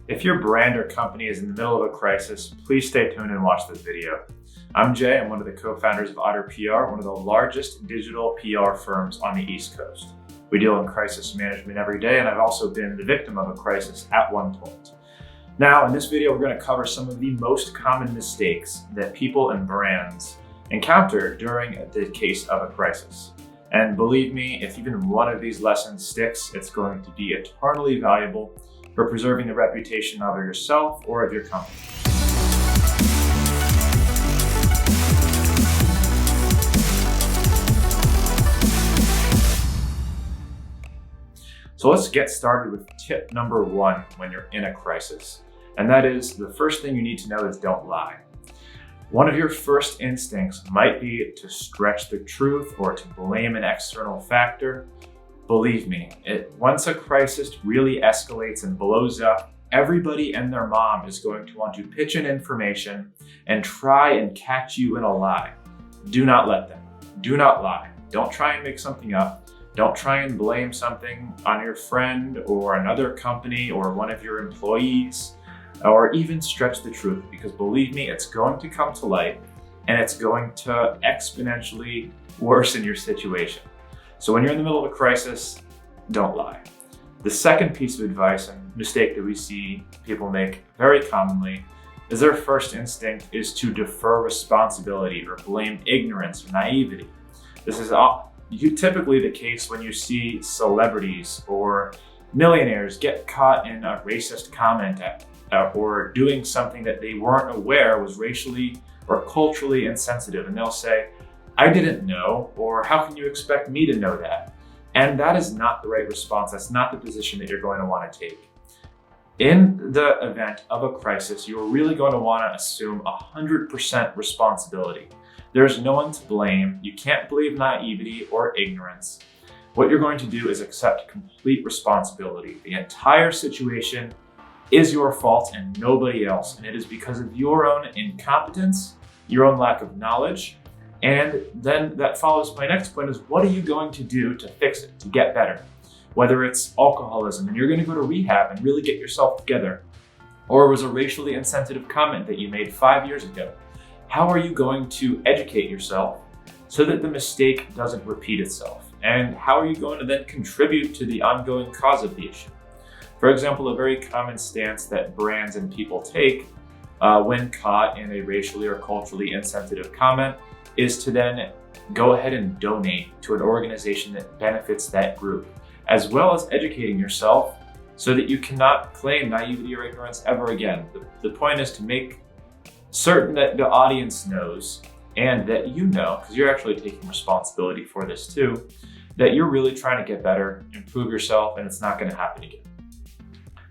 If your brand or company is in the middle of a crisis, please stay tuned and watch this video. I'm Jay, I'm one of the co-founders of Otter PR, one of the largest digital PR firms on the East Coast. We deal in crisis management every day, and I've also been the victim of a crisis at one point. Now, in this video, we're going to cover some of the most common mistakes that people and brands encounter during the case of a crisis. And believe me, if even one of these lessons sticks, it's going to be eternally valuable for preserving the reputation of yourself or of your company. So let's get started with tip number one when you're in a crisis. And that is, the first thing you need to know is don't lie. One of your first instincts might be to stretch the truth or to blame an external factor. Believe me, once a crisis really escalates and blows up, everybody and their mom is going to want to pitch in information and try and catch you in a lie. Do not let them. Do not lie. Don't try and make something up. Don't try and blame something on your friend or another company or one of your employees, or even stretch the truth, because believe me, it's going to come to light and it's going to exponentially worsen your situation. So when you're in the middle of a crisis, don't lie. The second piece of advice and mistake that we see people make very commonly is their first instinct is to defer responsibility or blame ignorance or naivety. This is typically the case when you see celebrities or millionaires get caught in a racist comment or doing something that they weren't aware was racially or culturally insensitive. And they'll say, "I didn't know," or "How can you expect me to know that?" And that is not the right response. That's not the position that you're going to want to take. In the event of a crisis, you're really going to want to assume 100% responsibility. There's no one to blame. You can't believe naivety or ignorance. What you're going to do is accept complete responsibility. The entire situation is your fault and nobody else. And it is because of your own incompetence, your own lack of knowledge. And then that follows my next point is, what are you going to do to fix it, to get better? Whether it's alcoholism and you're going to go to rehab and really get yourself together, or it was a racially insensitive comment that you made 5 years ago. How are you going to educate yourself so that the mistake doesn't repeat itself? And how are you going to then contribute to the ongoing cause of the issue? For example, a very common stance that brands and people take when caught in a racially or culturally insensitive comment is to then go ahead and donate to an organization that benefits that group, as well as educating yourself so that you cannot claim naivety or ignorance ever again. The point is to make certain that the audience knows and that you know, because you're actually taking responsibility for this too, that you're really trying to get better, improve yourself, and it's not going to happen again.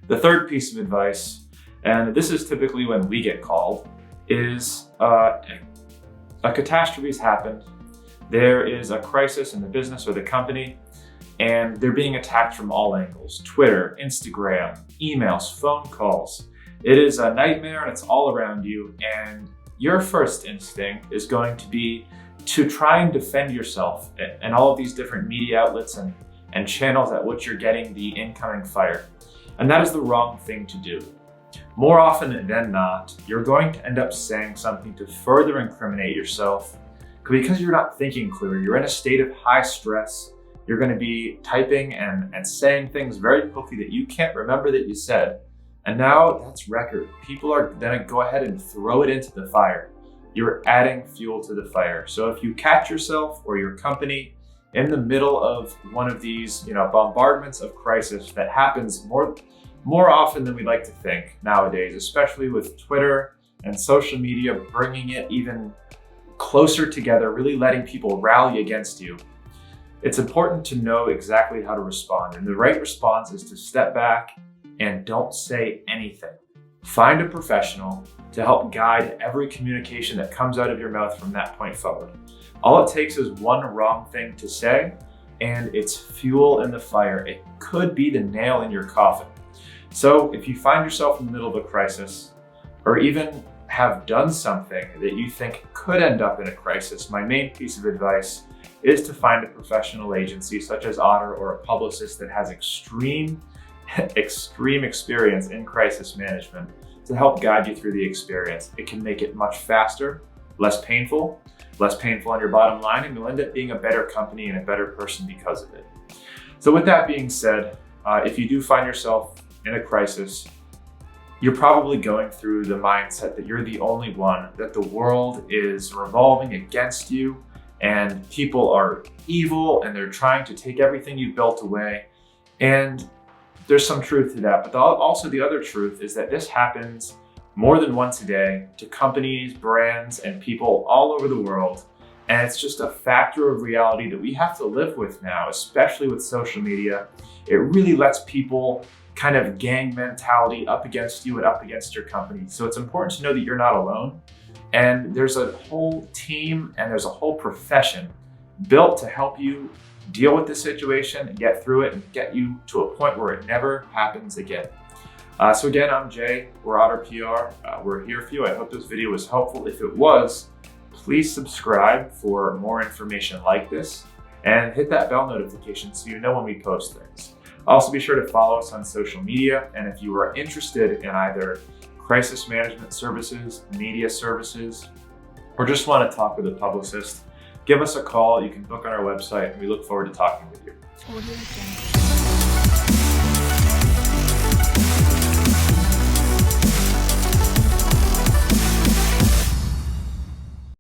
The third piece of advice, and this is typically when we get called, is a catastrophe has happened. There is a crisis in the business or the company, and they're being attacked from all angles: Twitter, Instagram, emails, phone calls. It is a nightmare and it's all around you, and your first instinct is going to be to try and defend yourself and all of these different media outlets and channels at which you're getting the incoming fire. And that is the wrong thing to do. More often than not, you're going to end up saying something to further incriminate yourself because you're not thinking clearly. You're in a state of high stress. You're going to be typing and saying things very quickly that you can't remember that you said. And now that's record. People are gonna go ahead and throw it into the fire. You're adding fuel to the fire. So if you catch yourself or your company in the middle of one of these, bombardments of crisis that happens more often than we like to think nowadays, especially with Twitter and social media bringing it even closer together, really letting people rally against you. It's important to know exactly how to respond. And the right response is to step back and don't say anything. Find a professional to help guide every communication that comes out of your mouth from that point forward. All it takes is one wrong thing to say, and it's fuel in the fire. It could be the nail in your coffin. So if you find yourself in the middle of a crisis, or even have done something that you think could end up in a crisis, my main piece of advice is to find a professional agency such as Otter or a publicist that has extreme extreme experience in crisis management to help guide you through the experience. It can make it much faster, less painful on your bottom line, and you'll end up being a better company and a better person because of it. So with that being said, if you do find yourself in a crisis, you're probably going through the mindset that you're the only one, that the world is revolving against you and people are evil and they're trying to take everything you've built away. And there's some truth to that. But also the other truth is that this happens more than once a day to companies, brands, and people all over the world. And it's just a factor of reality that we have to live with now, especially with social media. It really lets people kind of gang mentality up against you and up against your company. So it's important to know that you're not alone. And there's a whole team and there's a whole profession built to help you deal with this situation and get through it and get you to a point where it never happens again. So again, I'm Jay, we're Otter PR. We're here for you. I hope this video was helpful. If it was, please subscribe for more information like this and hit that bell notification so you know when we post things. Also be sure to follow us on social media, and if you are interested in either crisis management services, media services, or just want to talk with a publicist, give us a call. You can book on our website, and we look forward to talking with you.